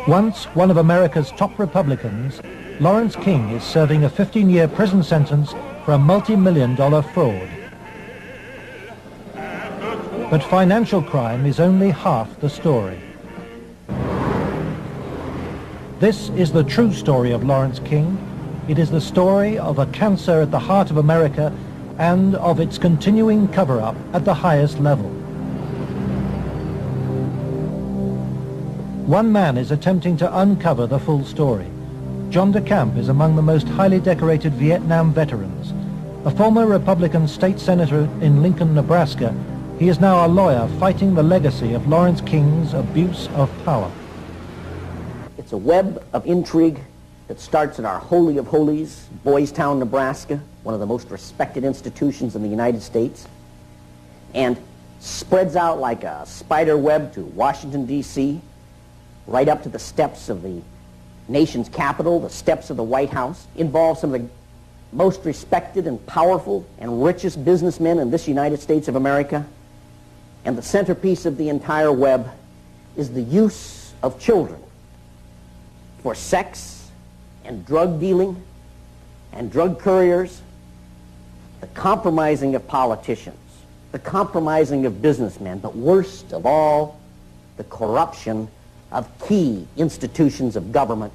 Once one of America's top Republicans, Lawrence King is serving a 15-year prison sentence for a multi-million-dollar fraud. But financial crime is only half the story. This is the true story of Lawrence King. It is the story of a cancer at the heart of America and of its continuing cover-up at the highest level. One man is attempting to uncover the full story. John DeCamp is among the most highly decorated Vietnam veterans. A former Republican state senator in Lincoln, Nebraska, he is now a lawyer fighting the legacy of Lawrence King's abuse of power. It's a web of intrigue that starts at our Holy of Holies, Boystown, Nebraska, one of the most respected institutions in the United States, and spreads out like a spider web to Washington, D.C., right up to the steps of the nation's capital, the steps of the White House, involves some of the most respected and powerful and richest businessmen in this United States of America. And the centerpiece of the entire web is the use of children for sex and drug dealing and drug couriers, the compromising of politicians, the compromising of businessmen, but worst of all, the corruption of key institutions of government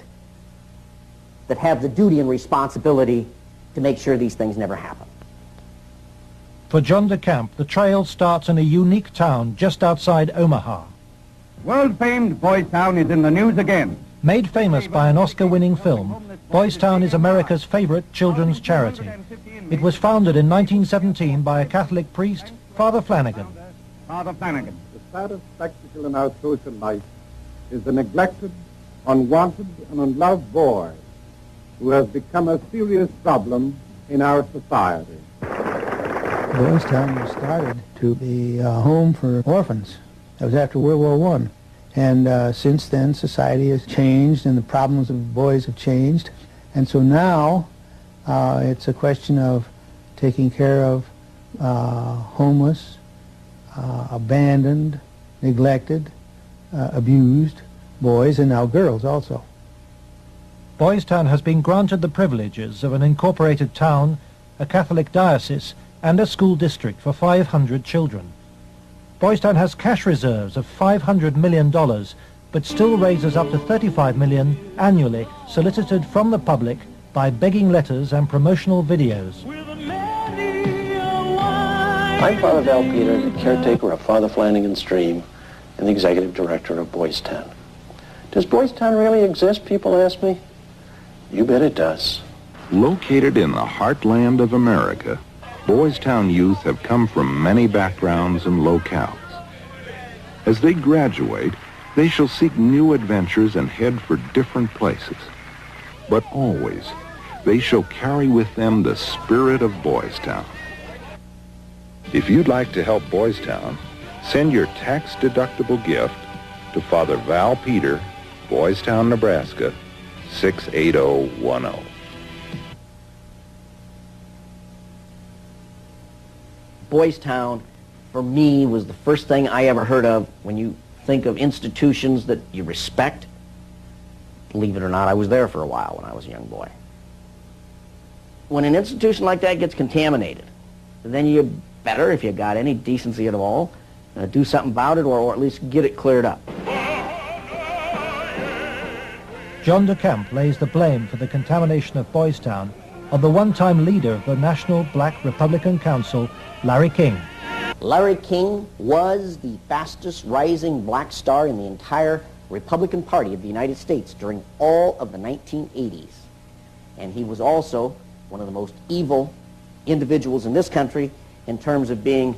that have the duty and responsibility to make sure these things never happen. For John DeCamp, the trail starts in a unique town just outside Omaha. World-famed Boystown is in the news again. Made famous by an Oscar-winning film, Boystown is America's favorite children's charity. It was founded in 1917 by a Catholic priest, Father Flanagan. Father Flanagan. The saddest spectacle in our social life is the neglected, unwanted, and unloved boy who has become a serious problem in our society. Boystown was started to be a home for orphans. That was after World War I. And since then, society has changed and the problems of boys have changed. And so now it's a question of taking care of homeless, abandoned, neglected, abused boys, and now girls also. Boystown has been granted the privileges of an incorporated town, a Catholic diocese, and a school district for 500 children. Boystown has cash reserves of $500 million, but still raises up to $35 million annually, solicited from the public by begging letters and promotional videos. I'm Father Val Peter, the caretaker of Father Flanagan's Stream and the executive director of Boystown. Does Boystown really exist, people ask me? You bet it does. Located in the heartland of America, Boystown youth have come from many backgrounds and locales. As they graduate, they shall seek new adventures and head for different places. But always, they shall carry with them the spirit of Boystown. If you'd like to help Boystown, send your tax-deductible gift to Father Val Peter, Boystown, Nebraska, 68010. Boystown, for me, was the first thing I ever heard of when you think of institutions that you respect. Believe it or not, I was there for a while when I was a young boy. When an institution like that gets contaminated, then you better, if you got any decency at all, do something about it, or at least get it cleared up. John de Camp lays the blame for the contamination of Boystown on the one-time leader of the National Black Republican Council, Larry King. Larry King was the fastest rising black star in the entire Republican Party of the United States during all of the 1980s. And he was also one of the most evil individuals in this country in terms of being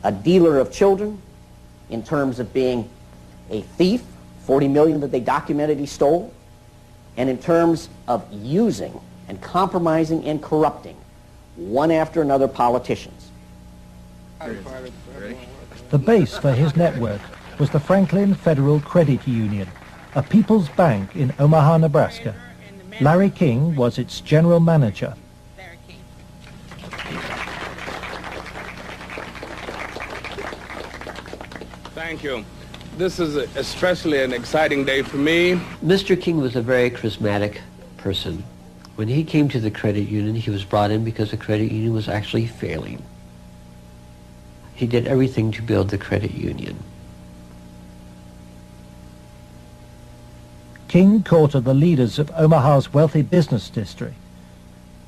a dealer of children, in terms of being a thief, 40 million that they documented he stole, and in terms of using and compromising and corrupting one after another politicians. The base for his network was the Franklin Federal Credit Union, a people's bank in Omaha, Nebraska. Larry King was its general manager. Thank you. This is especially an exciting day for me. Mr. King was a very charismatic person. When he came to the credit union, he was brought in because the credit union was actually failing. He did everything to build the credit union. King courted the leaders of Omaha's wealthy business district.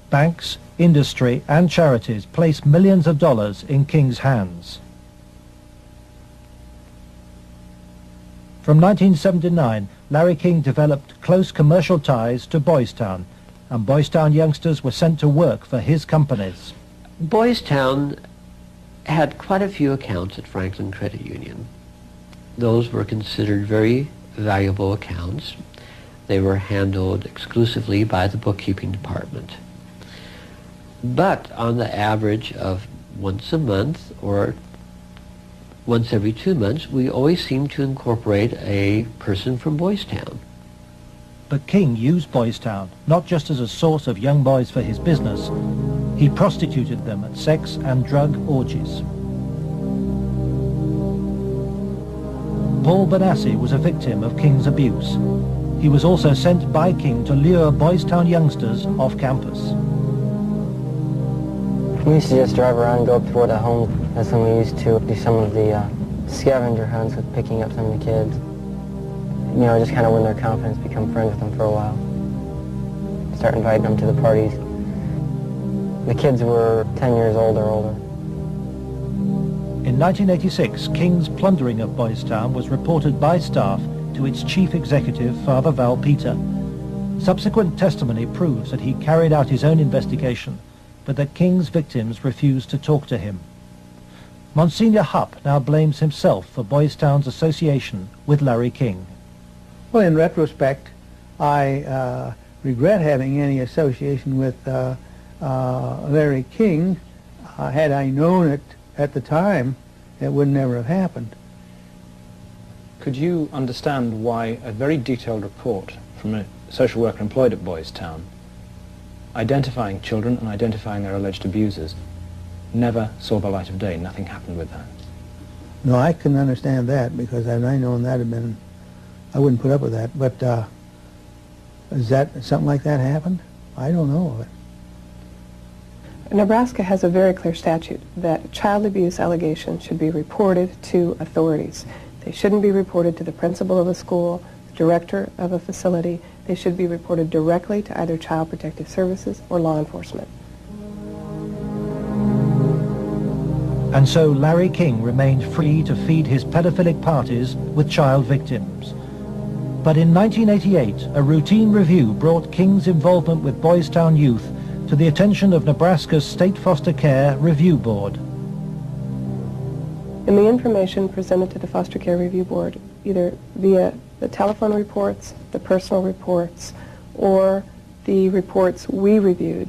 Banks, industry, and charities placed millions of dollars in King's hands. From 1979, Larry King developed close commercial ties to Boystown, and Boystown youngsters were sent to work for his companies. Boystown had quite a few accounts at Franklin Credit Union. Those were considered very valuable accounts. They were handled exclusively by the bookkeeping department. But on the average of once a month or once every 2 months, we always seemed to incorporate a person from Boystown. But King used Boystown not just as a source of young boys for his business. He prostituted them at sex and drug orgies. Paul Benassi was a victim of King's abuse. He was also sent by King to lure Boystown youngsters off campus. We used to just drive around and go up toward the home. That's when we used to do some of the scavenger hunts with picking up some of the kids. You know, just kind of win their confidence, become friends with them for a while. Start inviting them to the parties. The kids were 10 years old or older. In 1986, King's plundering of Boystown was reported by staff to its chief executive, Father Val Peter. Subsequent testimony proves that he carried out his own investigation, but that King's victims refused to talk to him. Monsignor Hupp now blames himself for Boystown's association with Larry King. Well, in retrospect, I regret having any association with Larry King. Had I known it at the time, it would never have happened. Could you understand why a very detailed report from a social worker employed at Boystown, identifying children and identifying their alleged abusers, never saw the light of day? Nothing happened with that. No, I couldn't understand that, because had I known that, I wouldn't put up with that. But is that something like that happened? I don't know of it. Nebraska has a very clear statute that child abuse allegations should be reported to authorities. They shouldn't be reported to the principal of a school, the director of a facility. They should be reported directly to either Child Protective Services or law enforcement. And so Larry King remained free to feed his pedophilic parties with child victims. But in 1988, a routine review brought King's involvement with Boystown youth to the attention of Nebraska's State Foster Care Review Board. In the information presented to the Foster Care Review Board, either via the telephone reports, the personal reports, or the reports we reviewed,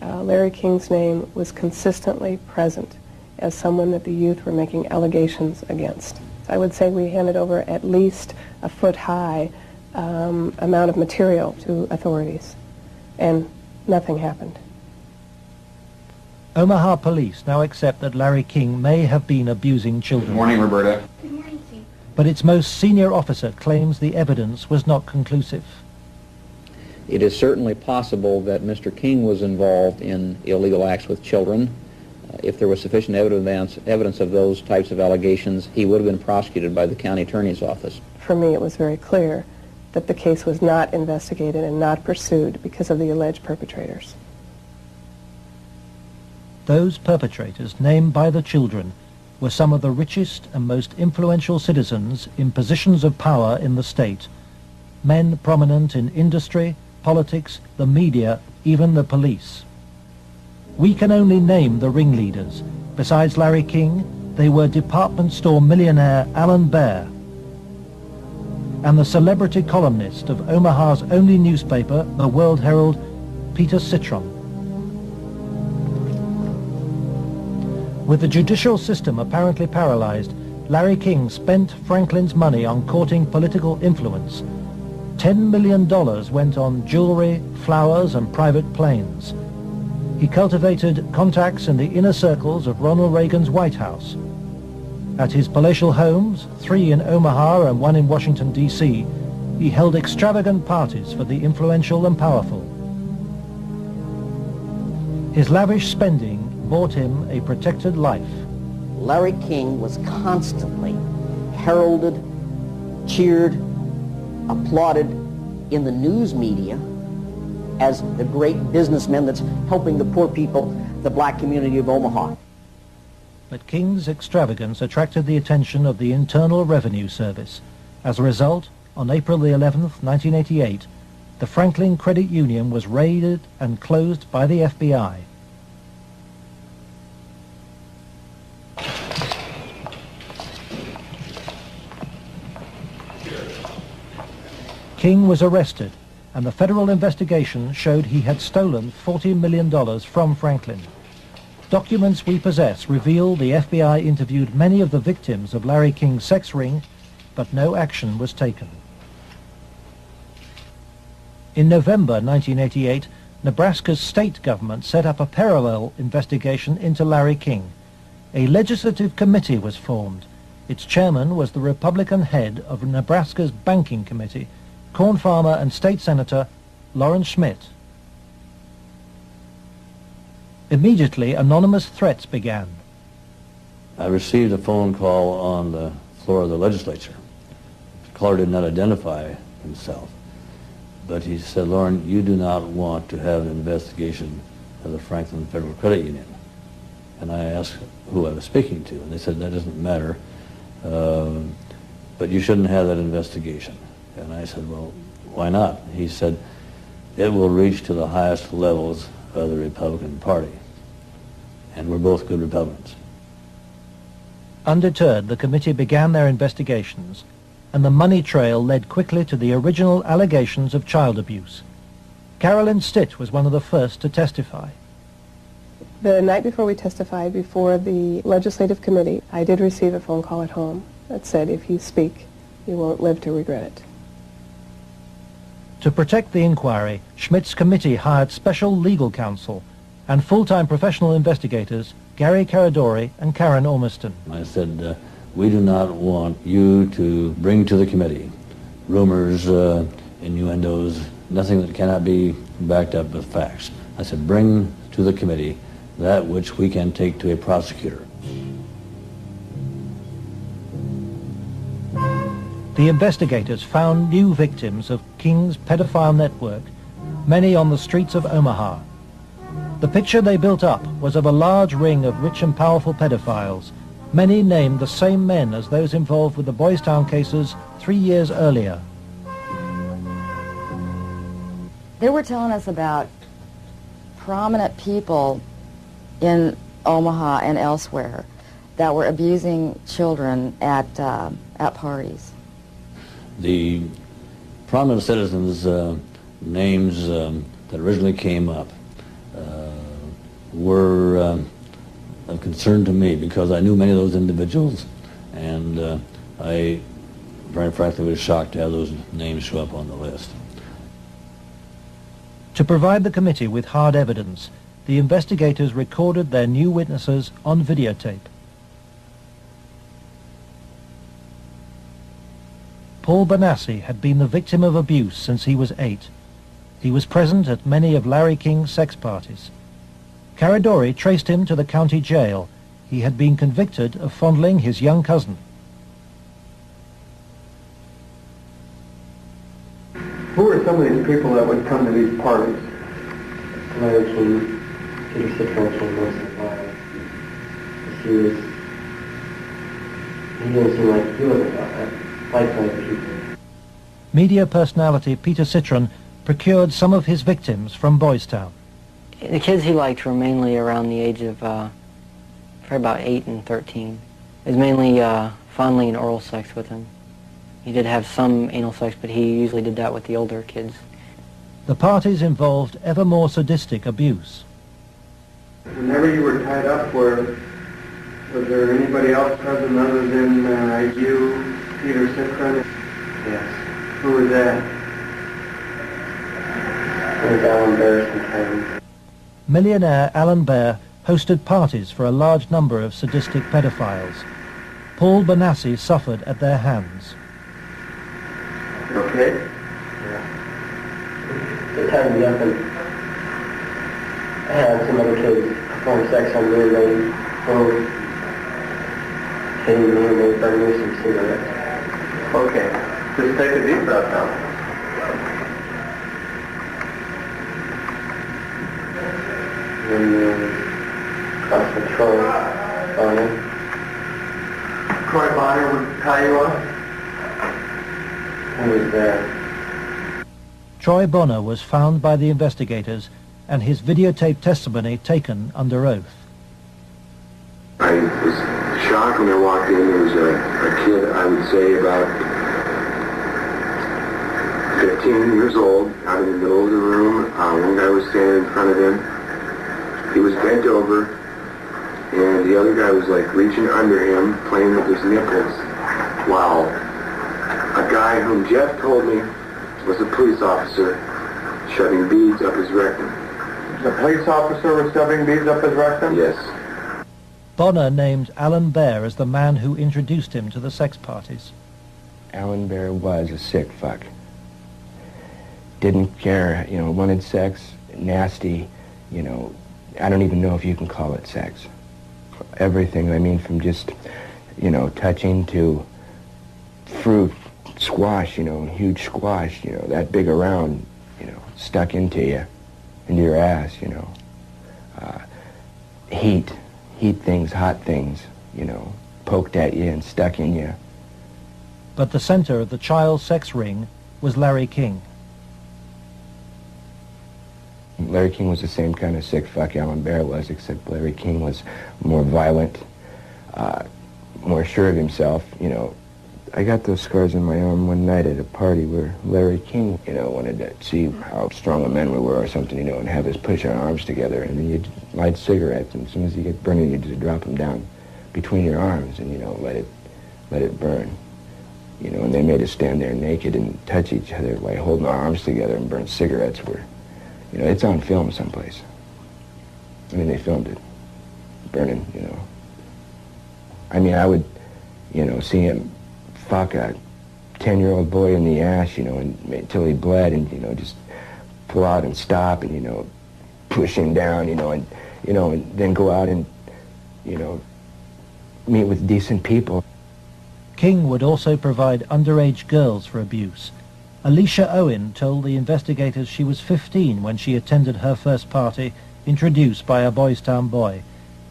Larry King's name was consistently present as someone that the youth were making allegations against. I would say we handed over at least a foot-high amount of material to authorities, and nothing happened. Omaha police now accept that Larry King may have been abusing children. Good morning, Roberta. Good morning, Chief. But its most senior officer claims the evidence was not conclusive. It is certainly possible that Mr. King was involved in illegal acts with children. If there was sufficient evidence of those types of allegations, he would have been prosecuted by the county attorney's office. For me, it was very clear that the case was not investigated and not pursued because of the alleged perpetrators. Those perpetrators, named by the children, were some of the richest and most influential citizens in positions of power in the state, men prominent in industry, politics, the media, even the police. We can only name the ringleaders. Besides Larry King, they were department store millionaire Alan Baer and the celebrity columnist of Omaha's only newspaper, the World Herald, Peter Citron. With the judicial system apparently paralyzed, Larry King spent Franklin's money on courting political influence. $10 million went on jewelry, flowers, and private planes. He cultivated contacts in the inner circles of Ronald Reagan's White House. At his palatial homes, 3 in Omaha and 1 in Washington, D.C., he held extravagant parties for the influential and powerful. His lavish spending bought him a protected life. Larry King was constantly heralded, cheered, applauded in the news media as the great businessman that's helping the poor people, the black community of Omaha. But King's extravagance attracted the attention of the Internal Revenue Service. As a result, on April the 11th, 1988, the Franklin Credit Union was raided and closed by the FBI. King was arrested, and the federal investigation showed he had stolen $40 million from Franklin. Documents we possess reveal the FBI interviewed many of the victims of Larry King's sex ring, but no action was taken. In November 1988, Nebraska's state government set up a parallel investigation into Larry King. A legislative committee was formed. Its chairman was the Republican head of Nebraska's Banking Committee, corn farmer and state senator Lawrence Schmidt. Immediately, anonymous threats began. I received a phone call on the floor of the legislature. The caller did not identify himself, but he said, "Lauren, you do not want to have an investigation of the Franklin Federal Credit Union." And I asked who I was speaking to, and they said, "That doesn't matter, but you shouldn't have that investigation." And I said, "Well, why not?" He said, "It will reach to the highest levels of the Republican Party." And we're both good Republicans. Undeterred, the committee began their investigations, and the money trail led quickly to the original allegations of child abuse. Carolyn Stitt was one of the first to testify. The night before we testified before the legislative committee, I did receive a phone call at home that said, "If you speak, you won't live to regret it." To protect the inquiry, Schmidt's committee hired special legal counsel and full-time professional investigators Gary Caradori and Karen Ormiston. I said, "We do not want you to bring to the committee rumors, innuendos, nothing that cannot be backed up with facts." I said, "Bring to the committee that which we can take to a prosecutor." The investigators found new victims of King's pedophile network, many on the streets of Omaha. The picture they built up was of a large ring of rich and powerful pedophiles, many named the same men as those involved with the Boystown cases 3 years earlier. They were telling us about prominent people in Omaha and elsewhere that were abusing children at parties. The prominent citizens' names that originally came up were of concern to me because I knew many of those individuals, and I very frankly was shocked to have those names show up on the list. To provide the committee with hard evidence, the investigators recorded their new witnesses on videotape. Paul Benassi had been the victim of abuse since he was 8. He was present at many of Larry King's sex parties. Caradori traced him to the county jail. He had been convicted of fondling his young cousin. Who were some of these people that would come to these parties? Larry King, Peter Citron came once in a while. He didn't seem like he wasn't liked by the people. Media personality Peter Citron procured some of his victims from Boystown. The kids he liked were mainly around the age of for about 8 and 13. It was mainly fondling and oral sex with them. He did have some anal sex, but he usually did that with the older kids. The parties involved ever more sadistic abuse. Whenever you were tied up, was there anybody else present other than you, Peter Citron? Yes. Who was that? It was Alan Bear sometimes. Millionaire Alan Bear hosted parties for a large number of sadistic pedophiles. Paul Benassi suffered at their hands. You okay? Yeah. They tied me up and I had some other kids perform sex on me and they hitting me and they burned me some cigarettes. Okay. Just take a deep breath now. And cross with Troy Bonner. Troy Bonner would tie you up? He was there. Troy Bonner was found by the investigators and his videotaped testimony taken under oath. I was shocked when I walked in. There was a kid, I would say about 15 years old, out in the middle of the room. One guy was standing in front of him. He was bent over, and the other guy was like reaching under him, playing with his nipples, while a guy whom Jeff told me was a police officer shoving beads up his rectum. The police officer was shoving beads up his rectum? Yes. Bonner named Alan Bear as the man who introduced him to the sex parties. Alan Bear was a sick fuck. Didn't care, wanted sex, nasty, I don't even know if you can call it sex. Everything, from just, touching to fruit, squash, huge squash, that big around, stuck into you, into your ass, heat things, hot things, poked at you and stuck in you. But the center of the child sex ring was Larry King. Larry King was the same kind of sick fuck Alan Bear was, except Larry King was more violent, more sure of himself. I got those scars on my arm one night at a party where Larry King, wanted to see how strong a man we were or something, and have us push our arms together, and then you'd light cigarettes, and as soon as you get burning, you just drop them down between your arms and, let it burn. And they made us stand there naked and touch each other while holding our arms together and burn cigarettes where, it's on film someplace. They filmed it, burning, I would, see him fuck a 10-year-old boy in the ass, until he bled and, just pull out and stop and, push him down, and then go out and, meet with decent people. King would also provide underage girls for abuse. Alicia Owen told the investigators she was 15 when she attended her first party, introduced by a Boystown boy.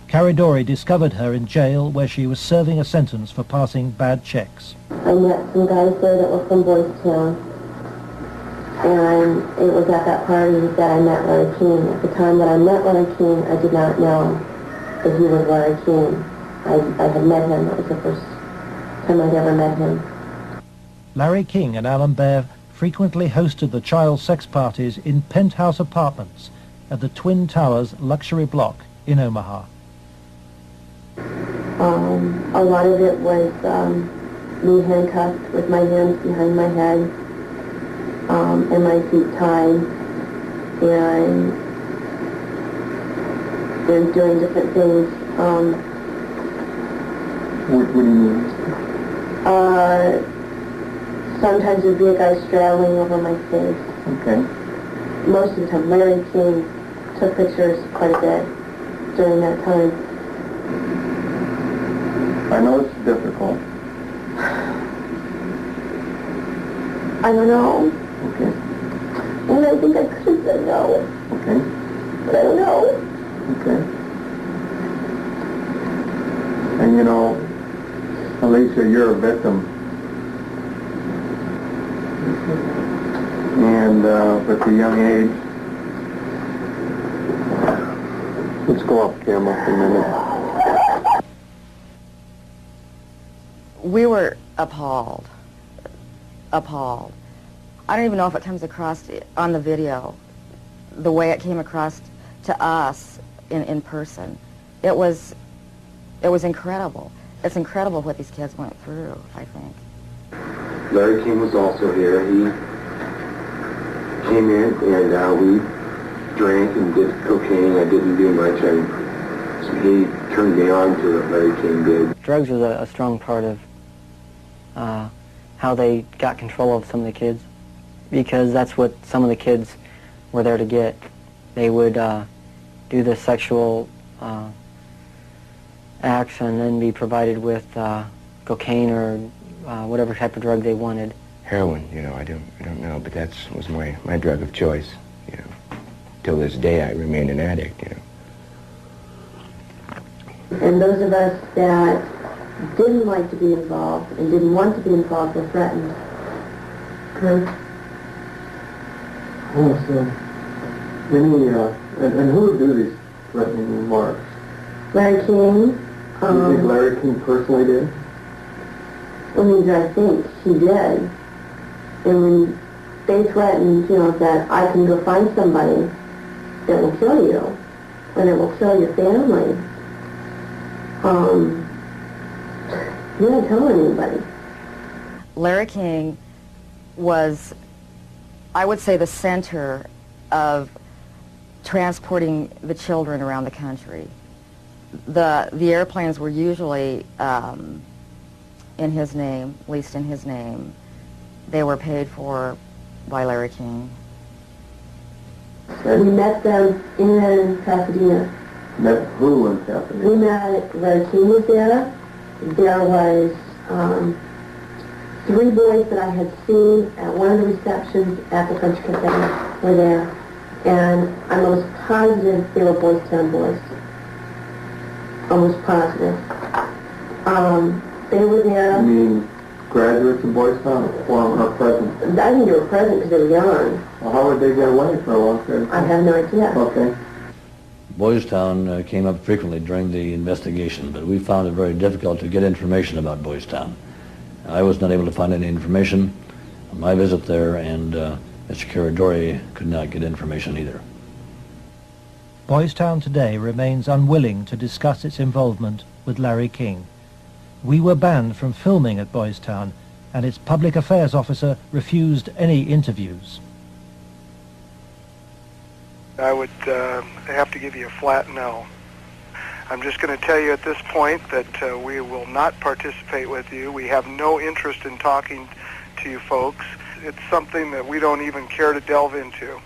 Caridori discovered her in jail where she was serving a sentence for passing bad checks. I met some guys there that were from Boystown, and it was at that party that I met Larry King. At the time that I met Larry King, I did not know that he was Larry King. I had met him. That was the first time I'd ever met him. Larry King and Alan Bear frequently hosted the child sex parties in penthouse apartments at the Twin Towers luxury block in Omaha. A lot of it was me handcuffed with my hands behind my head and my feet tied and doing different things. What do you mean? Sometimes there'd be a guy straddling over my face. Okay. Most of the time, Larry King took pictures quite a bit during that time. I know it's difficult. I don't know. Okay. And I think I could have said no. Okay. But I don't know. Okay. And you know, Alicia, you're a victim. And at the young age, let's go off camera for a minute. We were appalled. Appalled. I don't even know if it comes across on the video, the way it came across to us in person. It was incredible. It's incredible what these kids went through, I think. Larry King was also here. He came in and we drank and did cocaine. I didn't do much. So he turned me on to what Larry King did. Drugs was a strong part of how they got control of some of the kids, because that's what some of the kids were there to get. They would do the sexual acts and then be provided with cocaine or whatever type of drug they wanted. Heroin, you know, I don't know, but that was my drug of choice, you know. Till this day, I remain an addict, you know. And those of us that didn't like to be involved and didn't want to be involved were threatened. Okay. Oh, so, and who would do these threatening remarks? Larry King. You think Larry King personally did? I mean, I think he did. And when they threatened, you know, that I can go find somebody that will kill you, and it will kill your family, he didn't tell anybody. Larry King was, I would say, the center of transporting the children around the country. The airplanes were usually in his name, at least in his name. They were paid for by Larry King. We met them in Pasadena. Met who in Pasadena? We met, Larry King was there. There was 3 boys that I had seen at one of the receptions at the French Cafe were there. And I'm almost positive they were Boystown boys. Almost positive. They were there. You mean graduates of Boystown or present? I think they were present because they were young. Well, how would they get away for a long period of time? I have no idea. Okay. Boystown came up frequently during the investigation, but we found it very difficult to get information about Boystown. I was not able to find any information on my visit there, and Mr. Caradori could not get information either. Boystown today remains unwilling to discuss its involvement with Larry King. We were banned from filming at Boystown, and its public affairs officer refused any interviews. I would have to give you a flat no. I'm just going to tell you at this point that we will not participate with you. We have no interest in talking to you folks. It's something that we don't even care to delve into.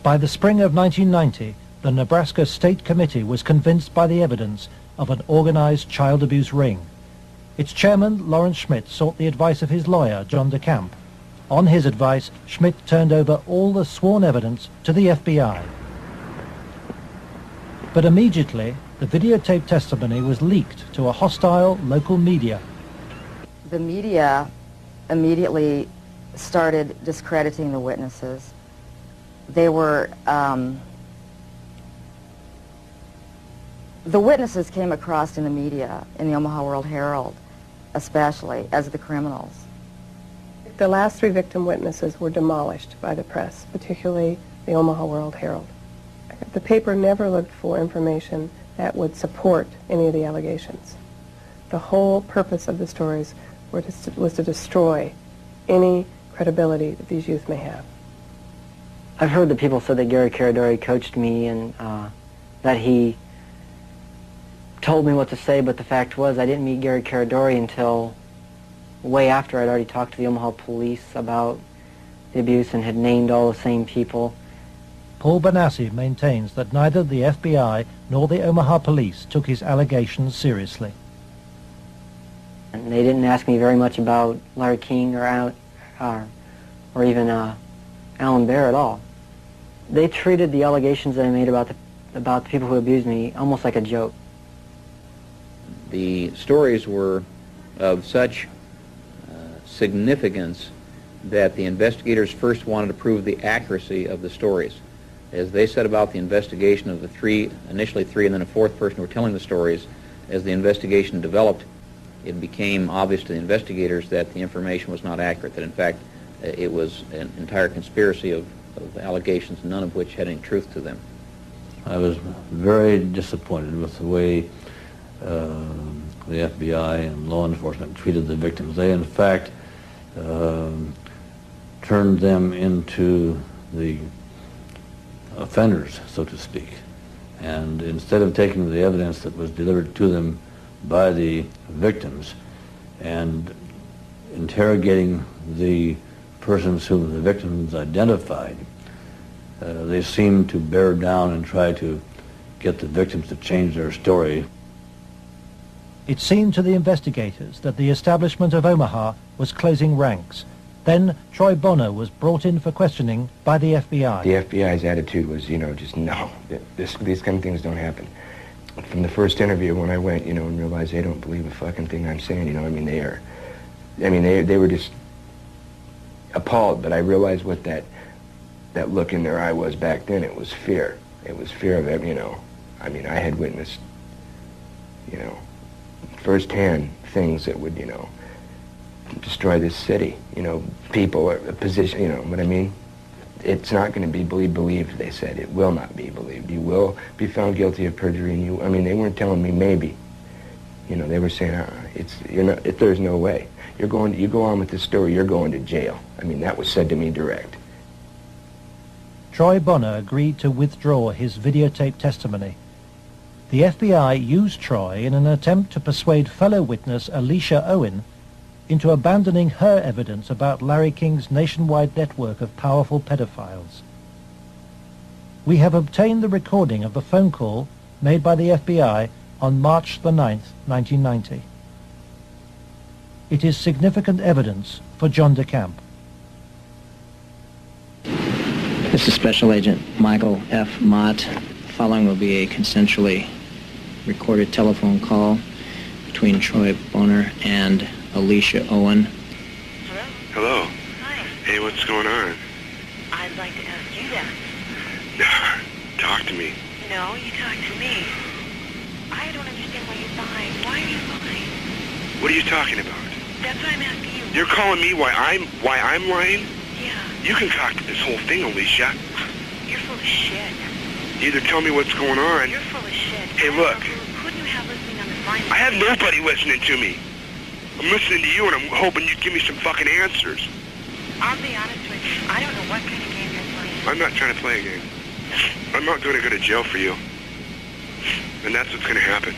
By the spring of 1990, the Nebraska State Committee was convinced by the evidence of an organized child abuse ring. Its chairman, Lawrence Schmidt, sought the advice of his lawyer, John DeCamp. On his advice, Schmidt turned over all the sworn evidence to the FBI. But immediately, the videotaped testimony was leaked to a hostile local media. The media immediately started discrediting the witnesses. They were, the witnesses came across in the media, in the Omaha World Herald, especially, as the criminals. The last 3 victim witnesses were demolished by the press, particularly the Omaha World Herald. The paper never looked for information that would support any of the allegations. The whole purpose of the stories was to destroy any credibility that these youth may have. I've heard that people said that Gary Caradori coached me and that he told me what to say, but the fact was I didn't meet Gary Caradori until way after I'd already talked to the Omaha police about the abuse and had named all the same people. Paul Benassi maintains that neither the FBI nor the Omaha police took his allegations seriously. And they didn't ask me very much about Larry King or even Alan Bear at all. They treated the allegations that I made about the people who abused me almost like a joke. The stories were of such significance that the investigators first wanted to prove the accuracy of the stories. As they said about the investigation of the three, initially three and then a fourth person who were telling the stories, as the investigation developed, it became obvious to the investigators that the information was not accurate, that in fact it was an entire conspiracy of allegations, none of which had any truth to them. I was very disappointed with the way the FBI and law enforcement treated the victims. They, in fact, turned them into the offenders, so to speak. And instead of taking the evidence that was delivered to them by the victims and interrogating the persons whom the victims identified, they seemed to bear down and try to get the victims to change their story. It seemed to the investigators that the establishment of Omaha was closing ranks. Then Troy Bonner was brought in for questioning by the FBI. The FBI's attitude was, just no, these kind of things don't happen. From the first interview when I went, and realized they don't believe a fucking thing I'm saying, they were just appalled, but I realized what that look in their eye was back then. It was fear. It was fear of it, I had witnessed, firsthand things that would, destroy this city, people, a position, what I mean? It's not going to be believed, they said. It will not be believed. You will be found guilty of perjury, and they weren't telling me maybe. They were saying, there's no way. You go on with this story, you're going to jail. That was said to me direct. Troy Bonner agreed to withdraw his videotape testimony. The FBI used Troy in an attempt to persuade fellow witness Alicia Owen into abandoning her evidence about Larry King's nationwide network of powerful pedophiles. We have obtained the recording of the phone call made by the FBI on March the 9th, 1990. It is significant evidence for John DeCamp. This is Special Agent Michael F. Mott. Following will be a consensually recorded telephone call between Troy Bonner and Alicia Owen. Hello. Hi. Hey, what's going on? I'd like to ask you that. Talk to me. No, you talk to me. I don't understand why you're lying. Why are you lying? What are you talking about? That's what I'm asking you. You're calling me why I'm lying? Yeah. You concocted this whole thing, Alicia. You're full of shit. Either tell me what's going on. You're full of shit. Hey, look. Who do you have listening on this line? I have nobody listening to me. I'm listening to you, and I'm hoping you give me some fucking answers. I'll be honest with you. I don't know what kind of game you're playing. I'm not trying to play a game. I'm not going to go to jail for you. And that's what's going to happen.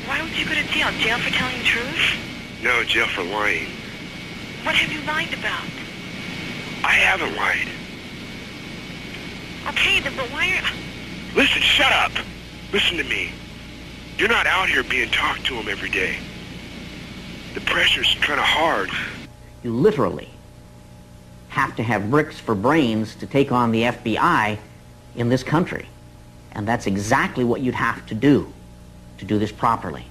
Why would you go to jail? Jail for telling the truth? No, jail for lying. What have you lied about? I haven't lied. Okay, then, but why are... Listen, shut up. Listen to me. You're not out here being talked to them every day. The pressure's kind of hard. You literally have to have bricks for brains to take on the FBI in this country. And that's exactly what you'd have to do this properly.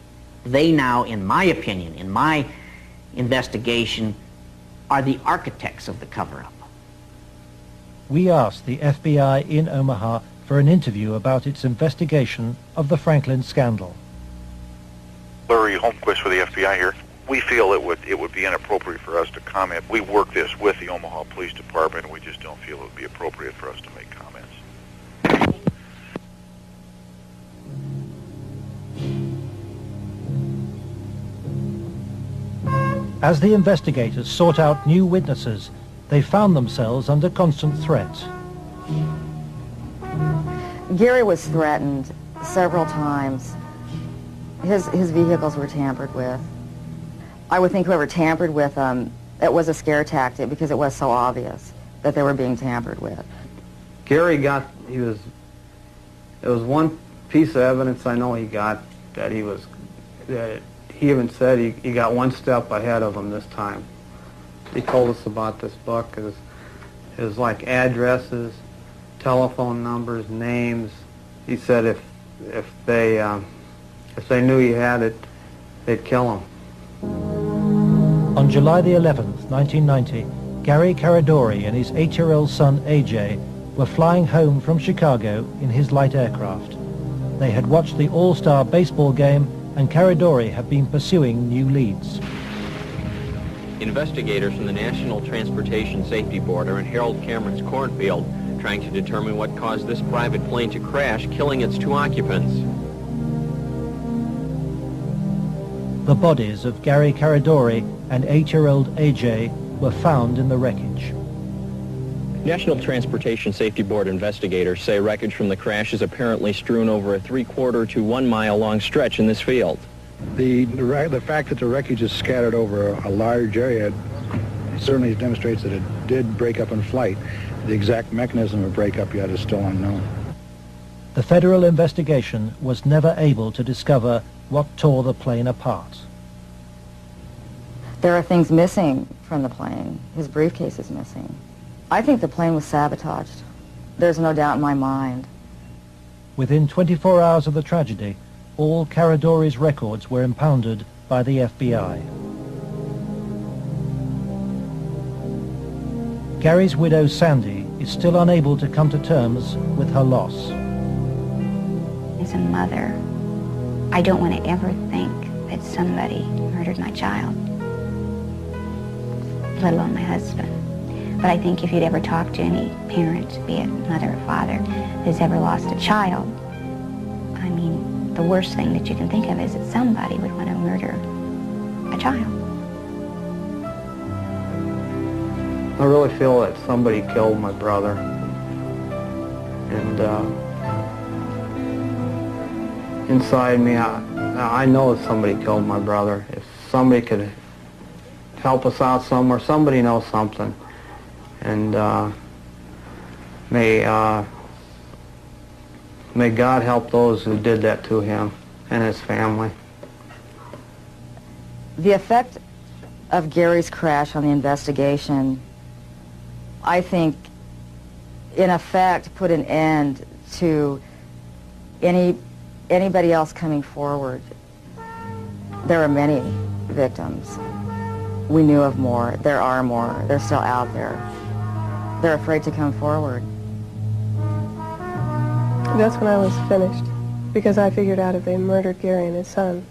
They now, in my opinion, in my investigation, are the architects of the cover-up. We asked the FBI in Omaha for an interview about its investigation of the Franklin scandal. Larry Holmquist with the FBI here. We feel it would be inappropriate for us to comment. We work this with the Omaha Police Department, and we just don't feel it would be appropriate for us to make comments. As the investigators sought out new witnesses, they found themselves under constant threat. Gary was threatened several times. His vehicles were tampered with. I would think whoever tampered with them, it was a scare tactic because it was so obvious that they were being tampered with. Gary it was one piece of evidence I know he got that he even said he got one step ahead of him this time. He told us about this book. It was like addresses, telephone numbers, names. He said if they knew he had it, they'd kill him. On July the 11th, 1990, Gary Caradori and his 8-year-old son AJ were flying home from Chicago in his light aircraft. They had watched the All-Star baseball game, and Caradori had been pursuing new leads. Investigators from the National Transportation Safety Board are in Harold Cameron's cornfield trying to determine what caused this private plane to crash, killing its 2 occupants. The bodies of Gary Caradori and 8-year-old AJ were found in the wreckage. National Transportation Safety Board investigators say wreckage from the crash is apparently strewn over a 3/4 to 1 mile long stretch in this field. The fact that the wreckage is scattered over a large area certainly demonstrates that it did break up in flight. The exact mechanism of breakup yet is still unknown. The federal investigation was never able to discover what tore the plane apart. There are things missing from the plane. His briefcase is missing. I think the plane was sabotaged. There's no doubt in my mind. Within 24 hours of the tragedy, all Caradori's records were impounded by the FBI. Gary's widow Sandy is still unable to come to terms with her loss. As a mother, I don't want to ever think that somebody murdered my child, let alone my husband. But I think if you'd ever talk to any parent, be it mother or father, who's ever lost a child, I mean, the worst thing that you can think of is that somebody would want to murder a child. I really feel that somebody killed my brother. And inside me, I know that somebody killed my brother. If somebody could help us out somewhere, somebody knows something. And may God help those who did that to him and his family. The effect of Gary's crash on the investigation, I think, in effect, put an end to anybody else coming forward. There are many victims. We knew of more. There are more. They're still out there. They're afraid to come forward. That's when I was finished, because I figured out if they murdered Gary and his son,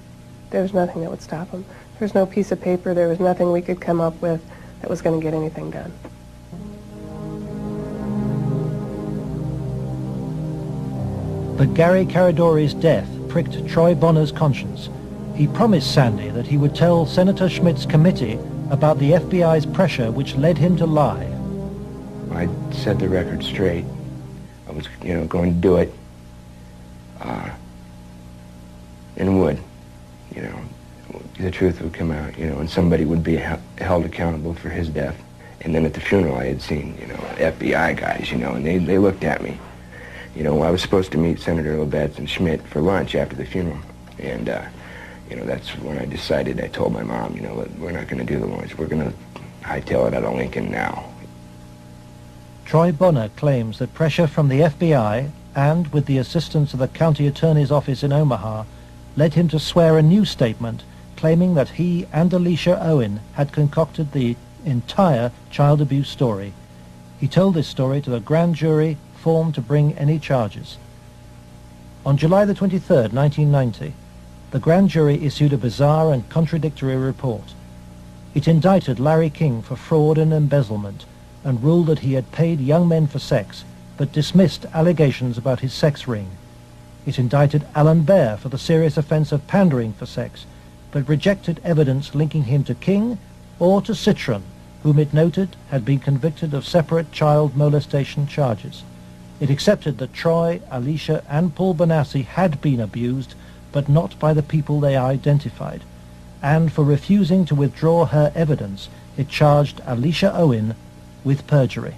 there was nothing that would stop them. There was no piece of paper. There was nothing we could come up with that was going to get anything done. But Gary Caradori's death pricked Troy Bonner's conscience. He promised Sandy that he would tell Senator Schmidt's committee about the FBI's pressure which led him to lie. I set the record straight. I was, going to do it. And would, the truth would come out, and somebody would be held accountable for his death. And then at the funeral I had seen, FBI guys, and they looked at me. I was supposed to meet Senator Labetz and Schmidt for lunch after the funeral. And, that's when I decided, I told my mom, we're not going to do the lunch. We're going to hightail it out of Lincoln now. Troy Bonner claims that pressure from the FBI and with the assistance of the county attorney's office in Omaha led him to swear a new statement claiming that he and Alicia Owen had concocted the entire child abuse story. He told this story to the grand jury formed to bring any charges. On July the 23rd, 1990, the grand jury issued a bizarre and contradictory report. It indicted Larry King for fraud and embezzlement and ruled that he had paid young men for sex, but dismissed allegations about his sex ring. It indicted Alan Baer for the serious offense of pandering for sex, but rejected evidence linking him to King or to Citron, whom it noted had been convicted of separate child molestation charges. It accepted that Troy, Alicia, and Paul Bonassi had been abused, but not by the people they identified, and for refusing to withdraw her evidence, it charged Alicia Owen with perjury.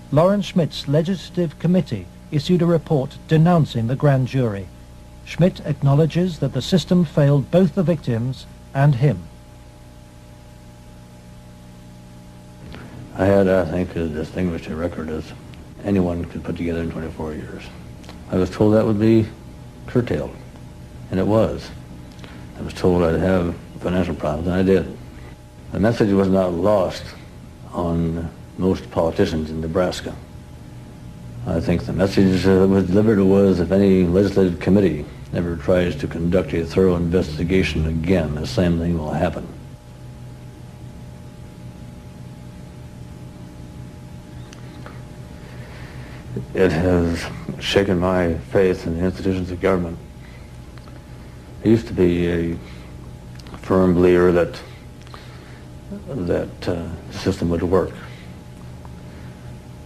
Lawrence Schmidt's legislative committee issued a report denouncing the grand jury. Schmidt acknowledges that the system failed both the victims and him. I had, I think, as distinguished a record as anyone could put together in 24 years. I was told that would be curtailed, and it was. I was told I'd have financial problems, and I did. The message was not lost on most politicians in Nebraska. I think the message that was delivered was, if any legislative committee ever tries to conduct a thorough investigation again, the same thing will happen. It has shaken my faith in the institutions of government. I used to be a firm believer that the system would work,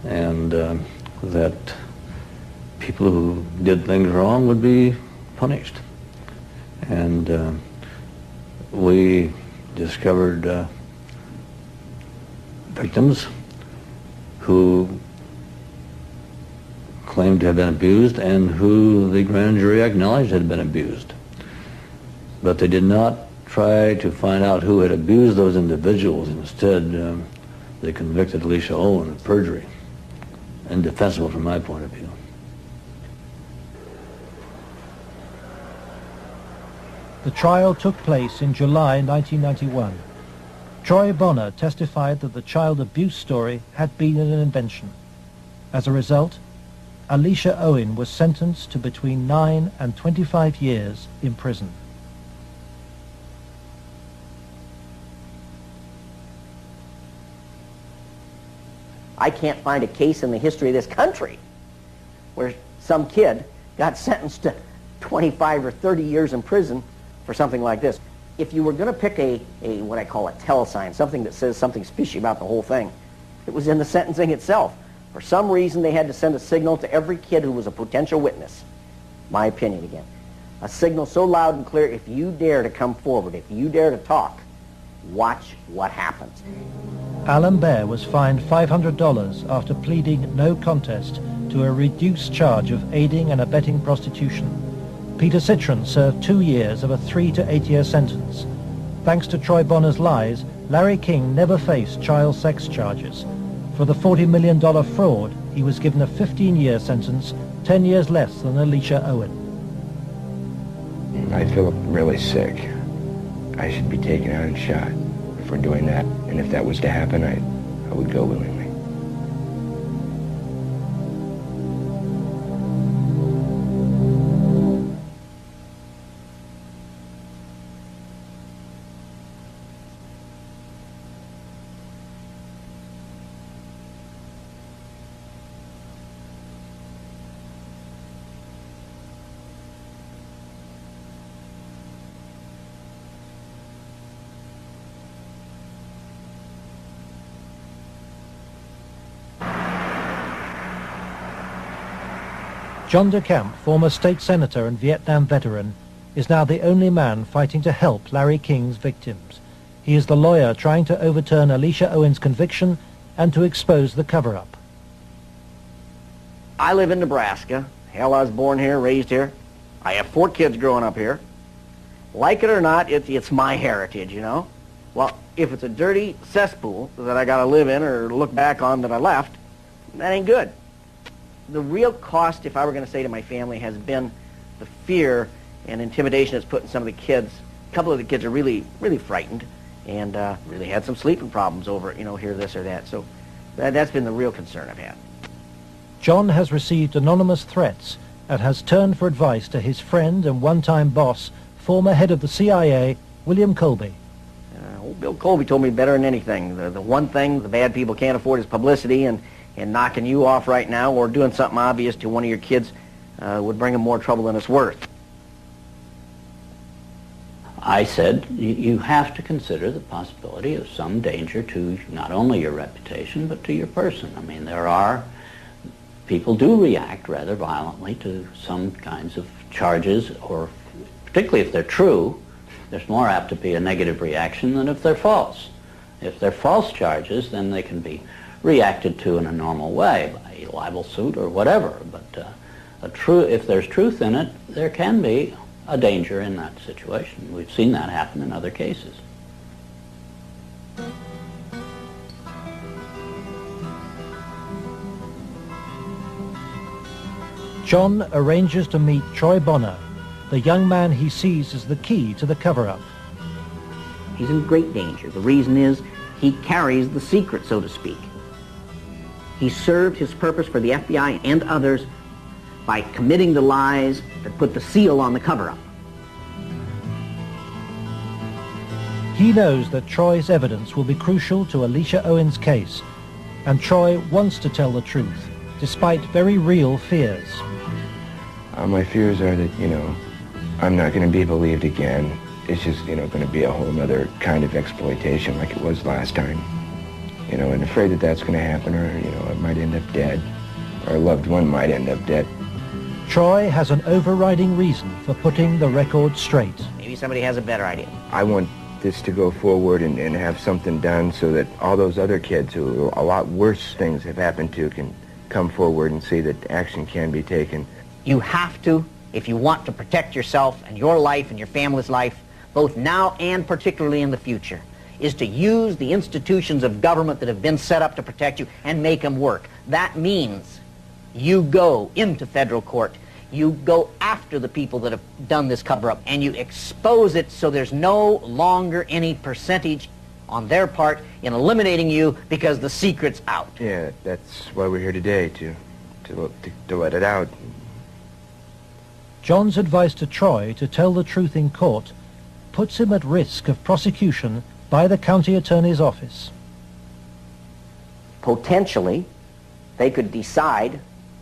and that people who did things wrong would be punished. And we discovered victims who claimed to have been abused and who the grand jury acknowledged had been abused. But they did not try to find out who had abused those individuals. Instead, they convicted Alicia Owen of perjury. Indefensible from my point of view. The trial took place in July 1991. Troy Bonner testified that the child abuse story had been an invention. As a result, Alicia Owen was sentenced to between 9 and 25 years in prison. I can't find a case in the history of this country where some kid got sentenced to 25 or 30 years in prison for something like this. If you were going to pick a what I call a telesign, something that says something fishy about the whole thing, it was in the sentencing itself. For some reason, they had to send a signal to every kid who was a potential witness. My opinion again. A signal so loud and clear, if you dare to come forward, if you dare to talk, watch what happens. Alan Baer was fined $500 after pleading no contest to a reduced charge of aiding and abetting prostitution. Peter Citron served 2 years of a 3 to 8 year sentence. Thanks to Troy Bonner's lies, Larry King never faced child sex charges. For the $40 million fraud, he was given a 15-year sentence, 10 years less than Alicia Owen. I feel really sick. I should be taken out and shot for doing that. And if that was to happen, I would go willingly. John DeCamp, former state senator and Vietnam veteran, is now the only man fighting to help Larry King's victims. He is the lawyer trying to overturn Alicia Owen's conviction and to expose the cover-up. I live in Nebraska. Hell, I was born here, raised here. I have 4 kids growing up here. Like it or not, it's my heritage, you know? Well, if it's a dirty cesspool that I got to live in or look back on that I left, that ain't good. The real cost, if I were going to say to my family, has been the fear and intimidation it's put in some of the kids. A couple of the kids are really, really frightened and really had some sleeping problems over, you know, here, this or that. So that's been the real concern I've had. John has received anonymous threats and has turned for advice to his friend and one-time boss, former head of the CIA, William Colby. Old Bill Colby told me better than anything. The one thing the bad people can't afford is publicity, and knocking you off right now or doing something obvious to one of your kids would bring him more trouble than it's worth. I said, you have to consider the possibility of some danger to not only your reputation, but to your person. I mean, people do react rather violently to some kinds of charges, or particularly if they're true, there's more apt to be a negative reaction than if they're false. If they're false charges, then they can be reacted to in a normal way, by a libel suit or whatever. But if there's truth in it, there can be a danger in that situation. We've seen that happen in other cases. John arranges to meet Troy Bonner, the young man he sees as the key to the cover-up. He's in great danger. The reason is he carries the secret, so to speak. He served his purpose for the FBI and others by committing the lies that put the seal on the cover-up. He knows that Troy's evidence will be crucial to Alicia Owen's case, and Troy wants to tell the truth, despite very real fears. My fears are that, I'm not going to be believed again. It's just, going to be a whole other kind of exploitation like it was last time. And afraid that that's going to happen, or, I might end up dead, or a loved one might end up dead. Troy has an overriding reason for putting the record straight. Maybe somebody has a better idea. I want this to go forward and have something done so that all those other kids who a lot worse things have happened to can come forward and see that action can be taken. You have to, if you want to protect yourself and your life and your family's life, both now and particularly in the future, is to use the institutions of government that have been set up to protect you and make them work. That means you go into federal court, you go after the people that have done this cover-up, and you expose it so there's no longer any percentage on their part in eliminating you because the secret's out. Yeah, that's why we're here today, to let it out. John's advice to Troy to tell the truth in court puts him at risk of prosecution by the county attorney's office. Potentially, they could decide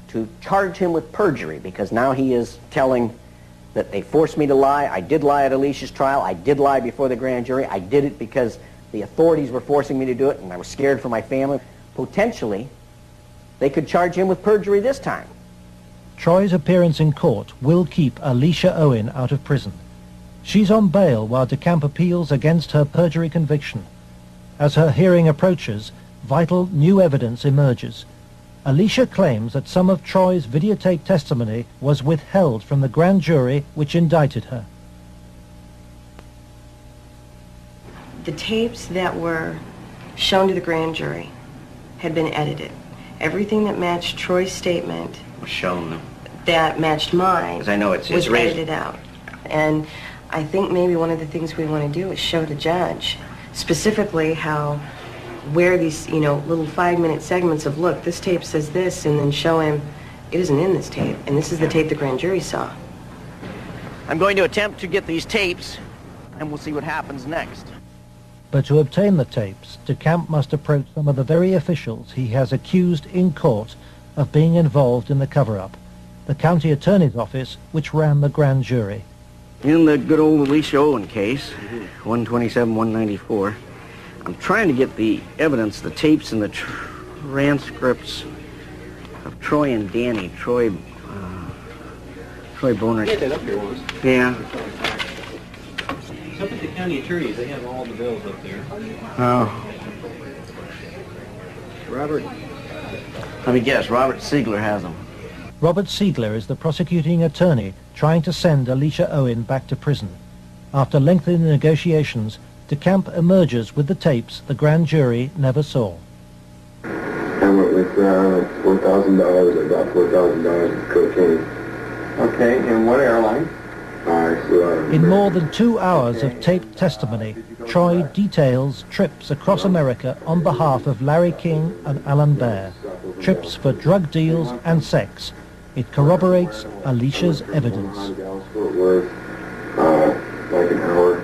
to charge him with perjury, because now he is telling that they forced me to lie. I did lie at Alicia's trial. I did lie before the grand jury. I did it because the authorities were forcing me to do it, and I was scared for my family. Potentially, they could charge him with perjury this time. Troy's appearance in court will keep Alicia Owen out of prison. She's on bail while DeCamp appeals against her perjury conviction. As her hearing approaches, vital new evidence emerges. Alicia claims that some of Troy's videotaped testimony was withheld from the grand jury which indicted her. The tapes that were shown to the grand jury had been edited. Everything that matched Troy's statement Was shown. that matched mine 'Cause I know it's was raised. edited out. And I think maybe one of the things we want to do is show the judge specifically where these, little 5-minute segments of, look, this tape says this, and then show him it isn't in this tape, and this is the tape the grand jury saw. I'm going to attempt to get these tapes, and we'll see what happens next. But to obtain the tapes, DeCamp must approach some of the very officials he has accused in court of being involved in the cover-up, the county attorney's office which ran the grand jury. In the good old Alicia Owen case, 127-194, I'm trying to get the evidence, the tapes and the transcripts of Troy and Danny. Troy Boner. You had that up here once. Yeah. It's up at the county attorneys. They have all the bills up there. Oh. Robert. Let me guess, Robert Siegler has them. Robert Siegler is the prosecuting attorney trying to send Alicia Owen back to prison. After lengthy negotiations, DeCamp emerges with the tapes the grand jury never saw. I went with $4,000, about $4,000 of cocaine. Okay, in what airline? In more than 2 hours of taped testimony, Troy details trips across America on behalf of Larry King and Alan Baer. Trips for drug deals and sex. It corroborates Alicia's evidence. Fort Worth, like an hour,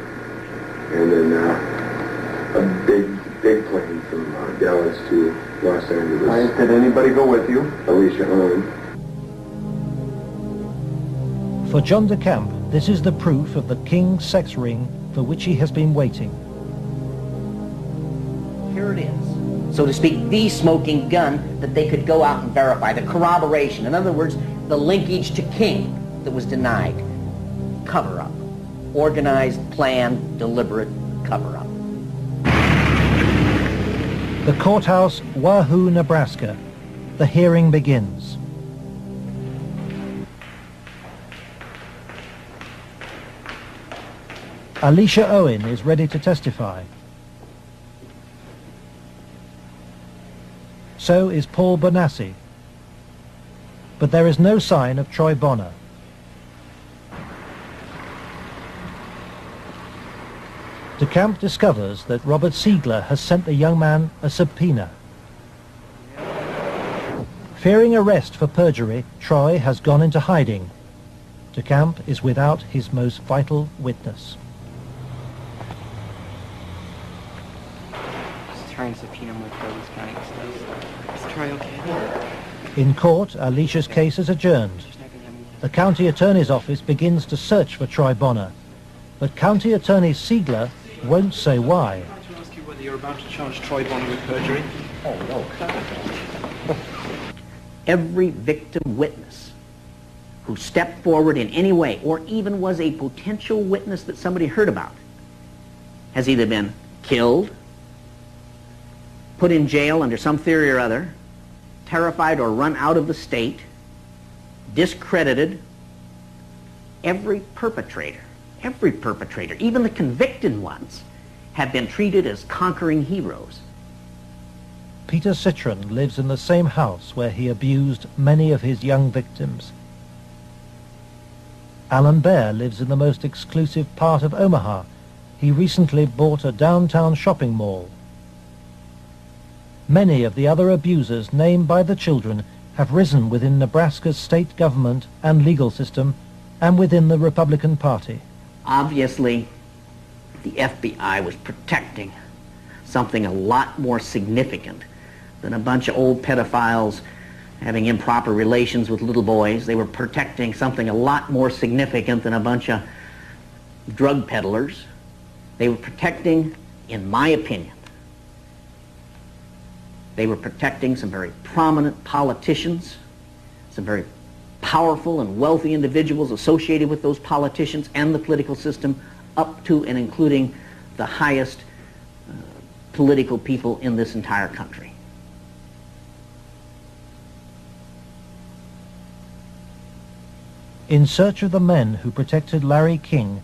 and then a big plane from Dallas to Los Angeles. Did anybody go with you? Alicia Owen. For John de Camp, this is the proof of the King sex ring for which he has been waiting. Here it is, so to speak, the smoking gun that they could go out and verify, the corroboration. In other words, the linkage to King that was denied. Cover-up. Organized, planned, deliberate cover-up. The courthouse, Wahoo, Nebraska. The hearing begins. Alicia Owen is ready to testify. So is Paul Bonassi. But there is no sign of Troy Bonner. De Camp discovers that Robert Siegler has sent the young man a subpoena. Fearing arrest for perjury, Troy has gone into hiding. De Camp is without his most vital witness. Just trying to subpoena him with those guys. Is Troy okay? In court, Alicia's case is adjourned. The county attorney's office begins to search for Troy Bonner, but County Attorney Siegler won't say why. I'd like to ask you whether you're about to charge Troy Bonner with perjury. Oh, no. Every victim witness who stepped forward in any way, or even was a potential witness that somebody heard about, has either been killed, put in jail under some theory or other, terrified or run out of the state, discredited. Every perpetrator, even the convicted ones, have been treated as conquering heroes. Peter Citron lives in the same house where he abused many of his young victims. Alan Baer lives in the most exclusive part of Omaha. He recently bought a downtown shopping mall. Many of the other abusers named by the children have risen within Nebraska's state government and legal system and within the Republican Party. Obviously, the FBI was protecting something a lot more significant than a bunch of old pedophiles having improper relations with little boys. They were protecting something a lot more significant than a bunch of drug peddlers. They were protecting, in my opinion, they were protecting some very prominent politicians, some very powerful and wealthy individuals associated with those politicians and the political system, up to and including the highest political people in this entire country. In search of the men who protected Larry King,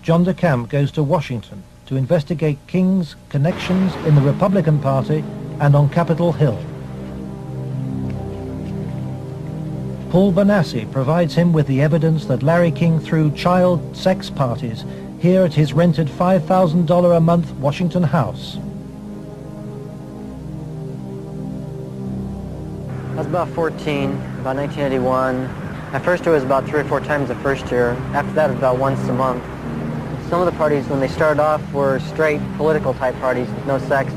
John de Camp goes to Washington to investigate King's connections in the Republican Party and on Capitol Hill. Paul Bonassi provides him with the evidence that Larry King threw child sex parties here at his rented $5,000 a month Washington house. I was about 14, about 1981. At first it was about 3 or 4 times the first year. After that it was about once a month. Some of the parties, when they started off, were straight political type parties with no sex.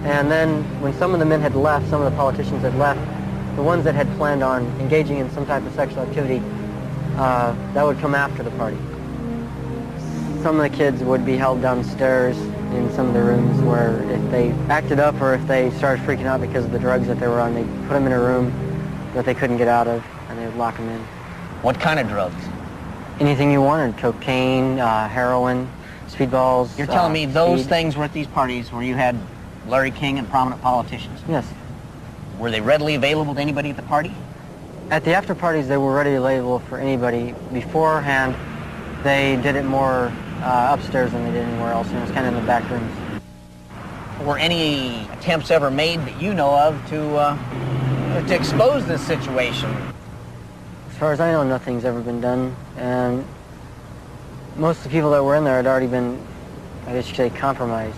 And then when some of the men had left, some of the politicians had left, the ones that had planned on engaging in some type of sexual activity, that would come after the party. Some of the kids would be held downstairs in some of the rooms where if they acted up or if they started freaking out because of the drugs that they were on, they'd put them in a room that they couldn't get out of, and they would lock them in. What kind of drugs? Anything you wanted: cocaine, heroin, speedballs. You're telling me those speed. things were at these parties where you had Larry King and prominent politicians? Yes. Were they readily available to anybody at the party? At the after parties, they were readily available for anybody. Beforehand, they did it more upstairs than they did anywhere else, and it was kind of in the back rooms. Were any attempts ever made that you know of to expose this situation? As far as I know, nothing's ever been done, and most of the people that were in there had already been, I guess you could say, compromised.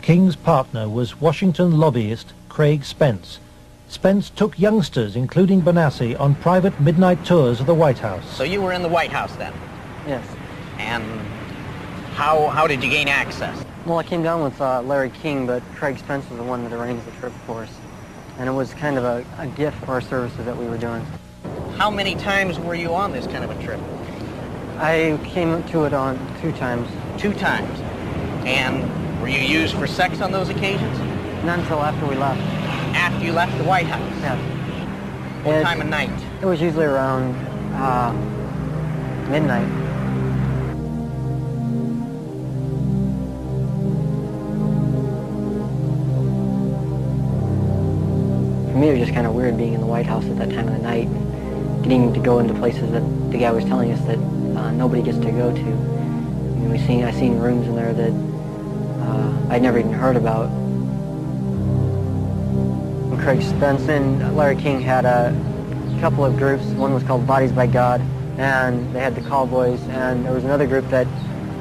King's partner was Washington lobbyist Craig Spence. Spence took youngsters, including Bonassi, on private midnight tours of the White House. So you were in the White House then? Yes. And how did you gain access? Well, I came down with Larry King, but Craig Spence was the one that arranged the trip for us. And it was kind of a gift for our services that we were doing. How many times were you on this kind of a trip? I came to it on 2 times. 2 times. And were you used for sex on those occasions? Not until after we left. After you left the White House? Yeah. What time of night? It was usually around midnight. For me, it was just kind of weird being in the White House at that time of the night, getting to go into places that the guy was telling us that nobody gets to go to. I mean, I seen rooms in there that I'd never even heard about. Craig Spence and Larry King had a couple of groups. One was called Bodies by God, and they had the Callboys, and there was another group that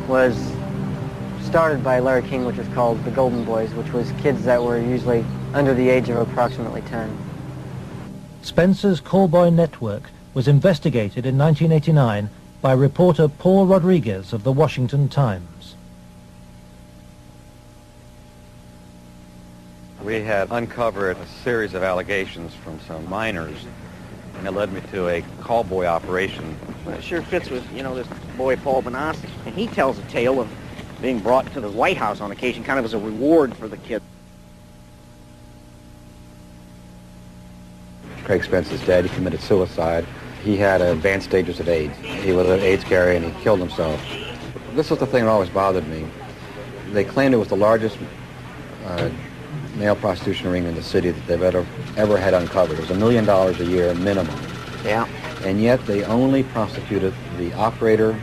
was started by Larry King, which was called the Golden Boys, which was kids that were usually under the age of approximately 10. Spencer's Callboy network was investigated in 1989 by reporter Paul Rodriguez of the Washington Times. We had uncovered a series of allegations from some minors, and it led me to a callboy operation. Well, it sure fits with, this boy Paul Benassi. And he tells a tale of being brought to the White House on occasion, kind of as a reward for the kid. Craig Spence is dead. He committed suicide. He had advanced stages of AIDS. He was an AIDS carrier, and he killed himself. This was the thing that always bothered me. They claimed it was the largest male prostitution ring in the city that they've ever had uncovered. It was $1 million a year minimum. Yeah. And yet they only prosecuted the operator,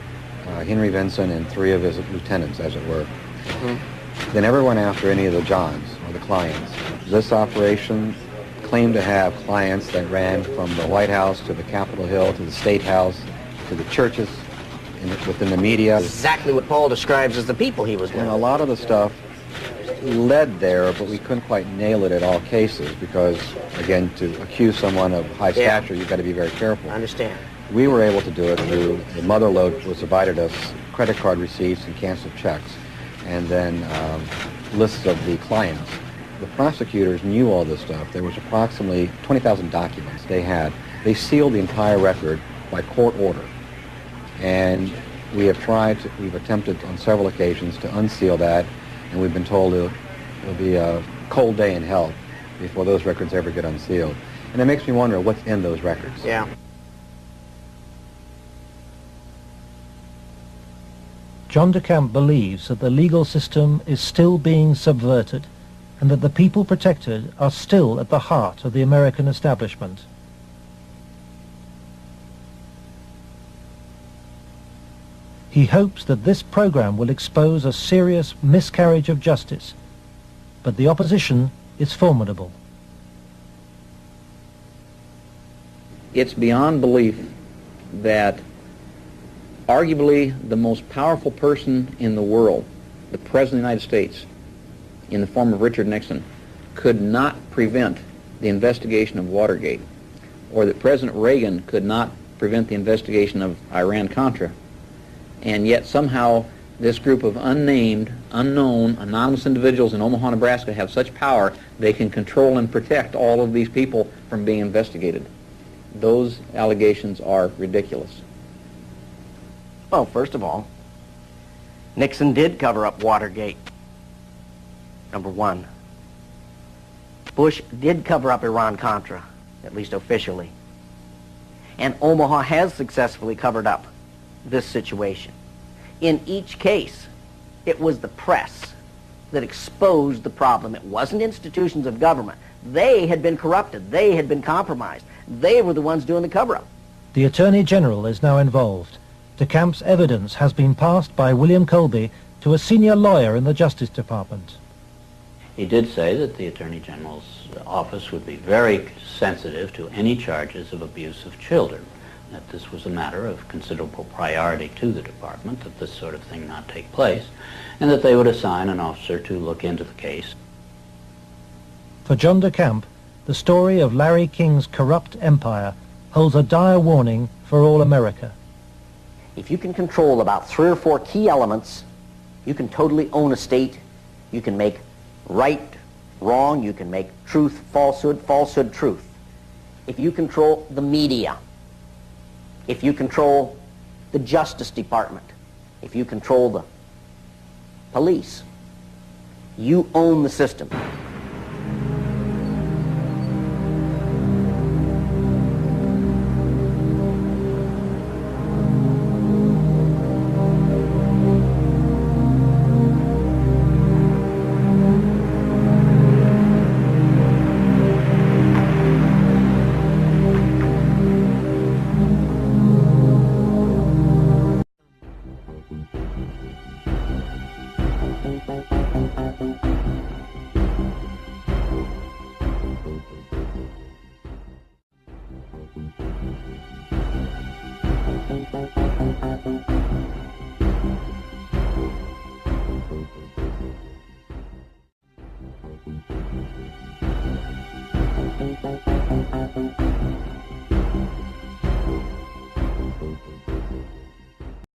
Henry Vinson, and 3 of his lieutenants, as it were. They never went after any of the Johns or the clients. This operation claimed to have clients that ran from the White House to the Capitol Hill to the State House to the churches within the media. Exactly what Paul describes as the people he was with. And a lot of the stuff led there, but we couldn't quite nail it at all cases because, again, to accuse someone of high stature, you've got to be very careful. I understand. We were able to do it through the mother lode was provided us credit card receipts and canceled checks, and then lists of the clients. The prosecutors knew all this stuff. There was approximately 20,000 documents they had. They sealed the entire record by court order, and we've attempted on several occasions to unseal that, and we've been told it'll be a cold day in hell before those records ever get unsealed. And it makes me wonder what's in those records. Yeah. John DeCamp believes that the legal system is still being subverted and that the people protected are still at the heart of the American establishment. He hopes that this program will expose a serious miscarriage of justice, but the opposition is formidable. It's beyond belief that arguably the most powerful person in the world, the President of the United States, in the form of Richard Nixon, could not prevent the investigation of Watergate, or that President Reagan could not prevent the investigation of Iran-Contra. And yet somehow this group of unnamed, unknown, anonymous individuals in Omaha, Nebraska have such power they can control and protect all of these people from being investigated. Those allegations are ridiculous. Well, first of all, Nixon did cover up Watergate. Number one. Bush did cover up Iran-Contra, at least officially. And Omaha has successfully covered up this situation. In each case, it was the press that exposed the problem. It wasn't institutions of government. They had been corrupted. They had been compromised. They were the ones doing the cover-up. The Attorney General is now involved. DeCamp's evidence has been passed by William Colby to a senior lawyer in the Justice Department. He did say that the Attorney General's office would be very sensitive to any charges of abuse of children, that this was a matter of considerable priority to the department, that this sort of thing not take place, and that they would assign an officer to look into the case. For John DeCamp, the story of Larry King's corrupt empire holds a dire warning for all America. If you can control about 3 or 4 key elements, you can totally own a state. You can make right wrong. You can make truth falsehood, falsehood truth. If you control the media, if you control the Justice Department, if you control the police, you own the system.